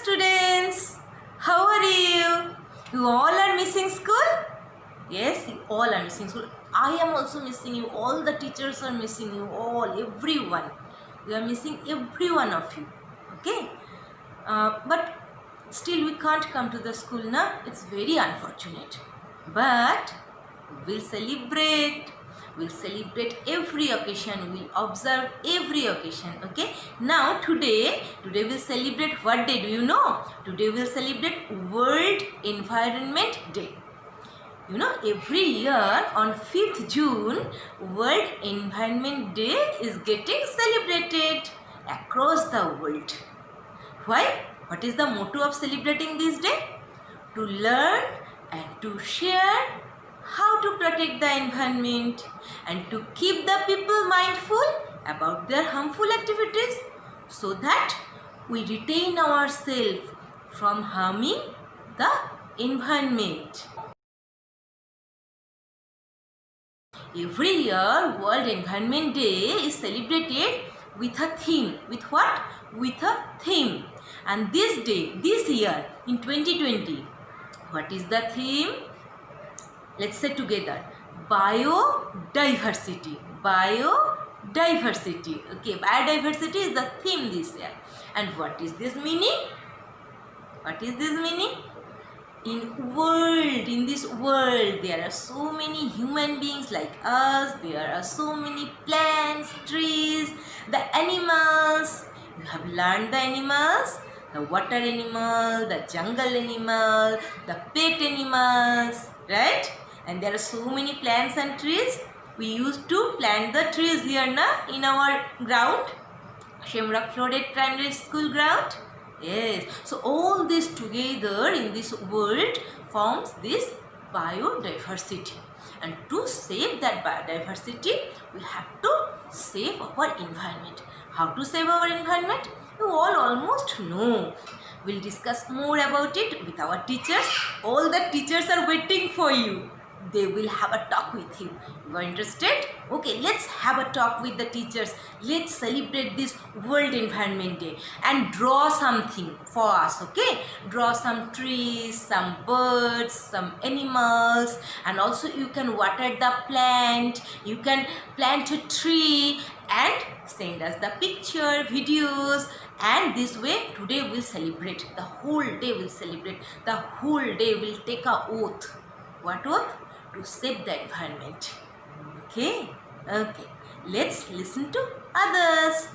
students. How are you? You all are missing school? Yes, you all are missing school. I am also missing you. All the teachers are missing you. All, everyone. We are missing every one of you. Okay? But still we can't come to the school now. It's very unfortunate. But we'll celebrate. We'll celebrate every occasion. We'll observe every occasion. Okay? Now today we'll celebrate what day? Do you know? Today we'll celebrate World Environment Day. You know, every year on 5th June, World Environment Day is getting celebrated across the world. Why? What is the motto of celebrating this day? To learn and to share how to protect the environment and to keep the people mindful about their harmful activities so that we retain ourselves from harming the environment. Every year, World Environment Day is celebrated with a theme. With what? With a theme. And this day, this year, in 2020, what is the theme? Let's say together. Biodiversity. Biodiversity. Okay, biodiversity is the theme this year. And what is this meaning? What is this meaning? In this world, there are so many human beings like us. There are so many plants, trees, the animals. You have learned the animals, the water animal, the jungle animal, the pet animals, right? And there are so many plants and trees. We used to plant the trees here in our ground, Shamrock Flooded Primary School ground. Yes, so all this together in this world forms this biodiversity. And to save that biodiversity, we have to save our environment. How to save our environment? You all almost know. We'll discuss more about it with our teachers. All the teachers are waiting for you. They will have a talk with you. You are interested? Okay, let's have a talk with the teachers. Let's celebrate this World Environment Day and draw something for us, okay? Draw some trees, some birds, some animals, and also you can water the plant. You can plant a tree and send us the picture, videos. And this way, today we'll celebrate. The whole day we'll celebrate. The whole day we'll take a oath. What oath? To save the environment. Okay? Okay. Let's listen to others.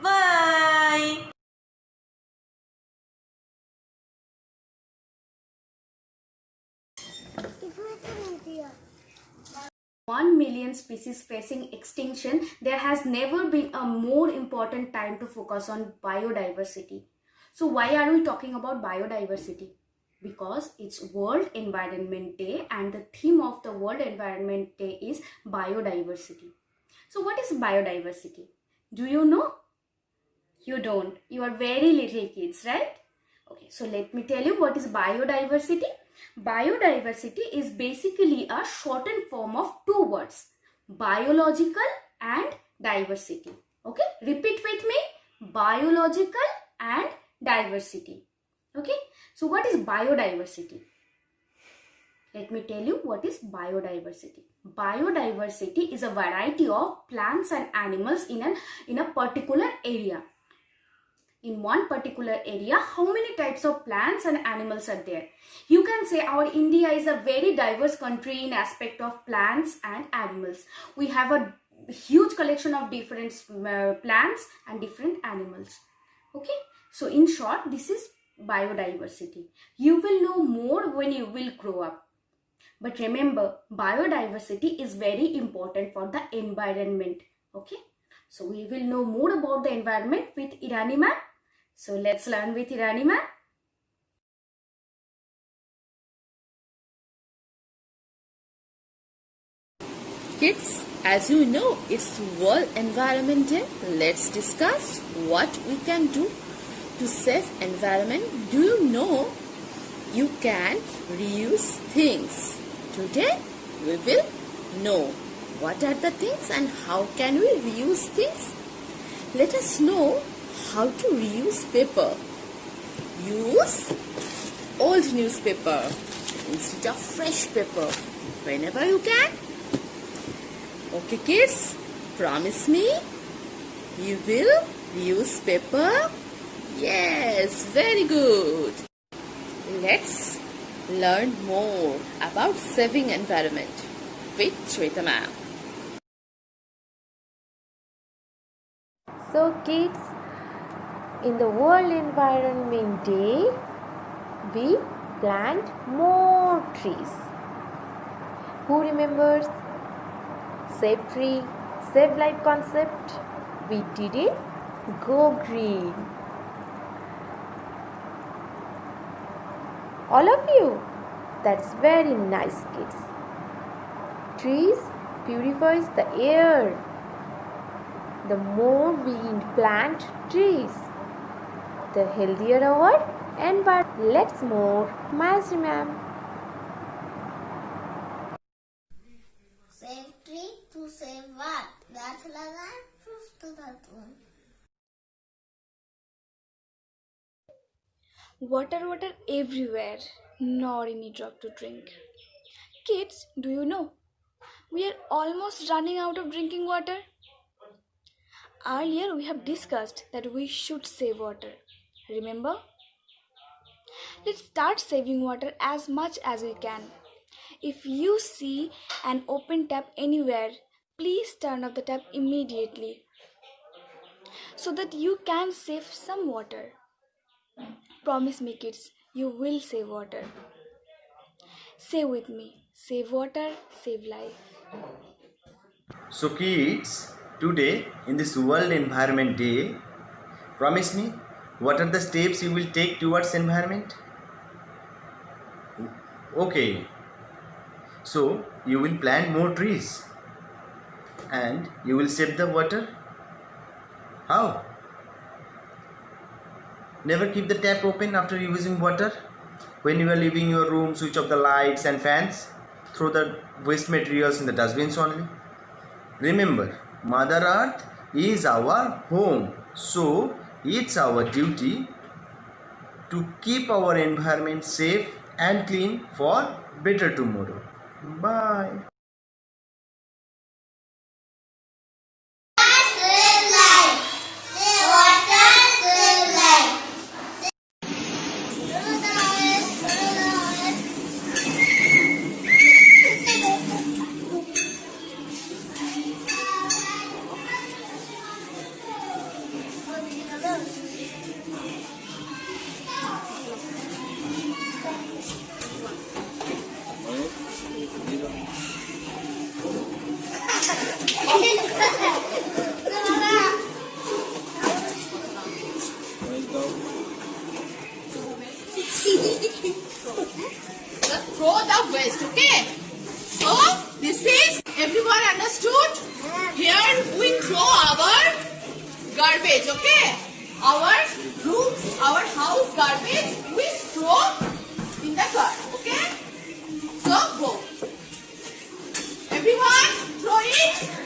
Bye. 1 million species facing extinction, there has never been a more important time to focus on biodiversity. So why are we talking about biodiversity? Because it's World Environment Day and the theme of the World Environment Day is biodiversity. So what is biodiversity? Do you know? You don't. You are very little kids, right? Okay, so let me tell you what is biodiversity. Biodiversity is basically a shortened form of two words, biological and diversity. Okay, repeat with me, biological and diversity. Okay, so what is biodiversity? Let me tell you what is biodiversity. Biodiversity is a variety of plants and animals in a particular area. In one particular area, how many types of plants and animals are there? You can say our India is a very diverse country in aspect of plants and animals. We have a huge collection of different plants and different animals. Okay, so in short, this is biodiversity. You will know more when you will grow up. But remember, biodiversity is very important for the environment. Okay, so we will know more about the environment with Irani ma'am. So let's learn with Irani ma'am. Kids, as you know, it's World Environment Day. Let's discuss what we can do to save environment. Do you know you can reuse things? Today we will know what are the things and how can we reuse things. Let us know how to reuse paper. use old newspaper instead of fresh paper whenever you can. Okay kids, promise me you will use paper? Yes, very good. Let's learn more about saving environment with Shweta ma'am. So kids, in the World Environment Day, we plant more trees. Who remembers Save Tree, Save Life concept? We did it. Go green. All of you. That's very nice kids. Trees purifies the air. The more we plant trees, the healthier our environment. Let's more. Master ma'am. Save tree to save what? That's Lagan proves to that one. Water everywhere, nor any drop to drink. Kids, do you know? We are almost running out of drinking water. Earlier we have discussed that we should save water. Remember? Let's start saving water as much as we can. If you see an open tap anywhere, please turn off the tap immediately so that you can save some water. Promise me kids, you will save water. Say with me, save water, save life. So kids, today in this World Environment Day, promise me, what are the steps you will take towards environment? Okay, so you will plant more trees and you will save the water. How? Never keep the tap open after using water. When you are leaving your room, switch off the lights and fans. Throw the waste materials in the dustbins only. Remember, Mother Earth is our home. So, it's our duty to keep our environment safe and clean for better tomorrow. Bye. Save life. Save water. Save life. Throw the waste, okay? So, this is, everyone understood? Here we throw our garbage, okay? Our room, our house garbage, we throw in the car, okay? So, go. Everyone, throw it.